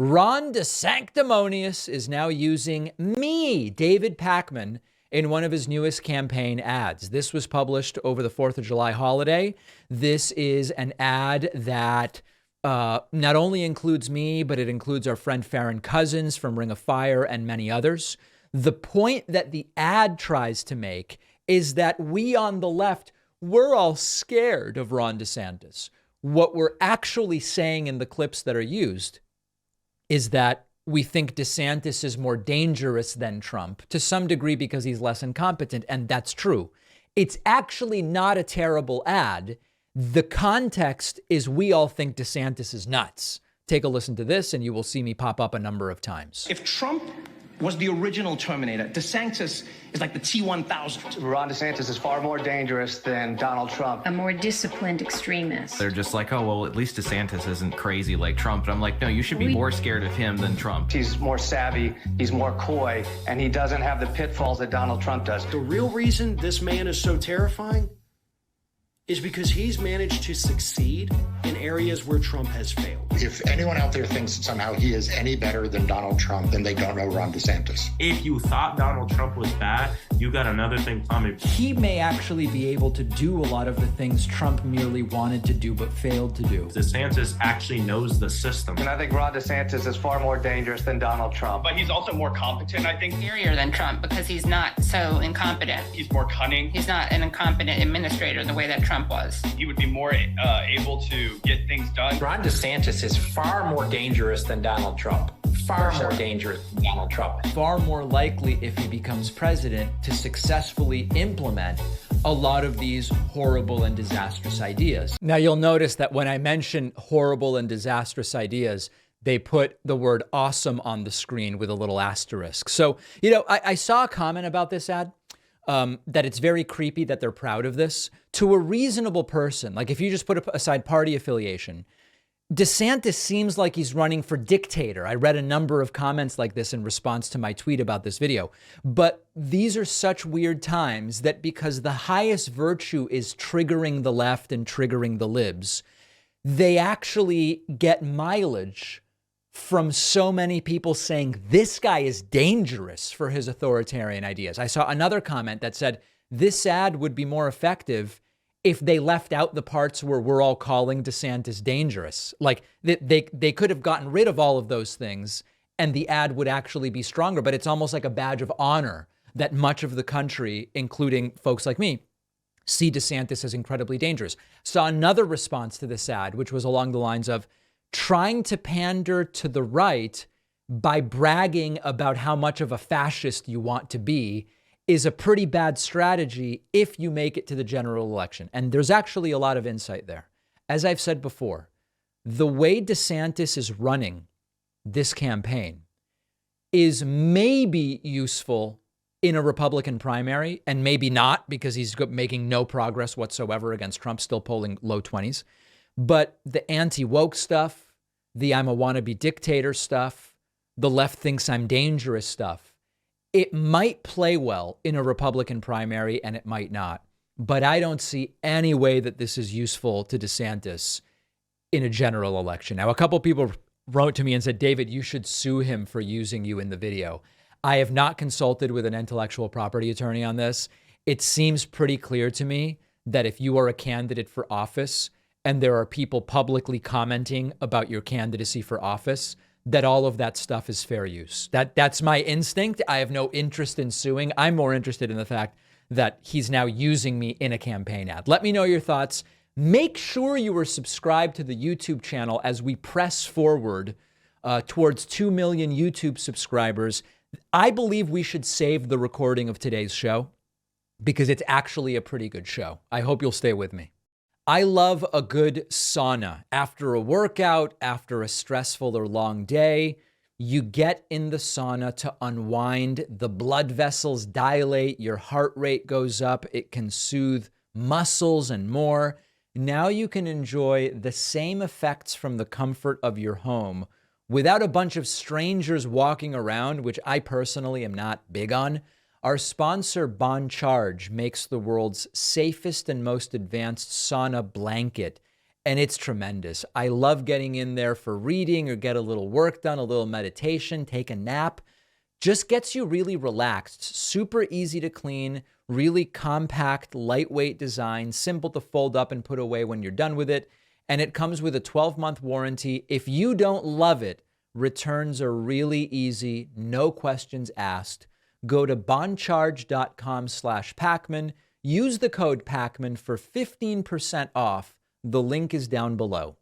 Ron DeSanctimonious is now using me, David Pakman, in one of his newest campaign ads. This was published over the 4th of July holiday. This is an ad that not only includes me, but it includes our friend Farron Cousins from Ring of Fire and many others. The point that the ad tries to make is that we on the left, we're all scared of Ron DeSantis. What we're actually saying in the clips that are used is that we think DeSantis is more dangerous than Trump to some degree because he's less incompetent. And that's true. It's actually not a terrible ad. The context is we all think DeSantis is nuts. Take a listen to this and you will see me pop up a number of times. If Trump was the original Terminator, DeSantis is like the T-1000. Ron DeSantis is far more dangerous than Donald Trump. A more disciplined extremist. They're just like, oh, well, at least DeSantis isn't crazy like Trump. And I'm like, no, you should be more scared of him than Trump. He's more savvy, he's more coy, and he doesn't have the pitfalls that Donald Trump does. The real reason this man is so terrifying is because he's managed to succeed in areas where Trump has failed. If anyone out there thinks that somehow he is any better than Donald Trump, then they don't know Ron DeSantis. If you thought Donald Trump was bad, you got another thing coming. He may actually be able to do a lot of the things Trump merely wanted to do but failed to do. DeSantis actually knows the system. And I think Ron DeSantis is far more dangerous than Donald Trump. But he's also more competent, I think. Superior than Trump because he's not so incompetent. He's more cunning. He's not an incompetent administrator the way that Trump was. He would be more able to get things done. Ron DeSantis is far more dangerous than Donald Trump. Far more dangerous than Donald Trump. Far more likely, if he becomes president, to successfully implement a lot of these horrible and disastrous ideas. Now, you'll notice that when I mention horrible and disastrous ideas, they put the word awesome on the screen with a little asterisk. So, you know, I saw a comment about this ad. That it's very creepy that they're proud of this. To a reasonable person, like if you just put aside party affiliation, DeSantis seems like he's running for dictator. I read a number of comments like this in response to my tweet about this video. But these are such weird times that because the highest virtue is triggering the left and triggering the libs, they actually get mileage from so many people saying this guy is dangerous for his authoritarian ideas. I saw another comment that said this ad would be more effective if they left out the parts where we're all calling DeSantis dangerous. Like they could have gotten rid of all of those things and the ad would actually be stronger. But it's almost like a badge of honor that much of the country, including folks like me, see DeSantis as incredibly dangerous. Saw another response to this ad, which was along the lines of, trying to pander to the right by bragging about how much of a fascist you want to be is a pretty bad strategy if you make it to the general election. And there's actually a lot of insight there. As I've said before, the way DeSantis is running this campaign is maybe useful in a Republican primary and maybe not because he's making no progress whatsoever against Trump, still polling low 20s. But the anti-woke stuff, the I'm a wannabe dictator stuff, the left thinks I'm dangerous stuff, it might play well in a Republican primary and it might not. But I don't see any way that this is useful to DeSantis in a general election. Now, a couple people wrote to me and said, David, you should sue him for using you in the video. I have not consulted with an intellectual property attorney on this. It seems pretty clear to me that if you are a candidate for office, and there are people publicly commenting about your candidacy for office, that all of that stuff is fair use. That's my instinct. I have no interest in suing. I'm more interested in the fact that he's now using me in a campaign ad. Let me know your thoughts. Make sure you are subscribed to the YouTube channel as we press forward towards 2 million YouTube subscribers. I believe we should save the recording of today's show because it's actually a pretty good show. I hope you'll stay with me. I love a good sauna. After a workout, after a stressful or long day, you get in the sauna to unwind. The blood vessels dilate, your heart rate goes up, it can soothe muscles and more. Now you can enjoy the same effects from the comfort of your home without a bunch of strangers walking around, which I personally am not big on. Our sponsor, Bon Charge, makes the world's safest and most advanced sauna blanket. and it's tremendous. I love getting in there for reading or get a little work done, a little meditation, take a nap. Just gets you really relaxed, super easy to clean, really compact, lightweight design, simple to fold up and put away when you're done with it. And it comes with a 12-month warranty. If you don't love it, returns are really easy, no questions asked. Go to bondcharge.com/Pakman. Use the code Pakman for 15% off. The link is down below.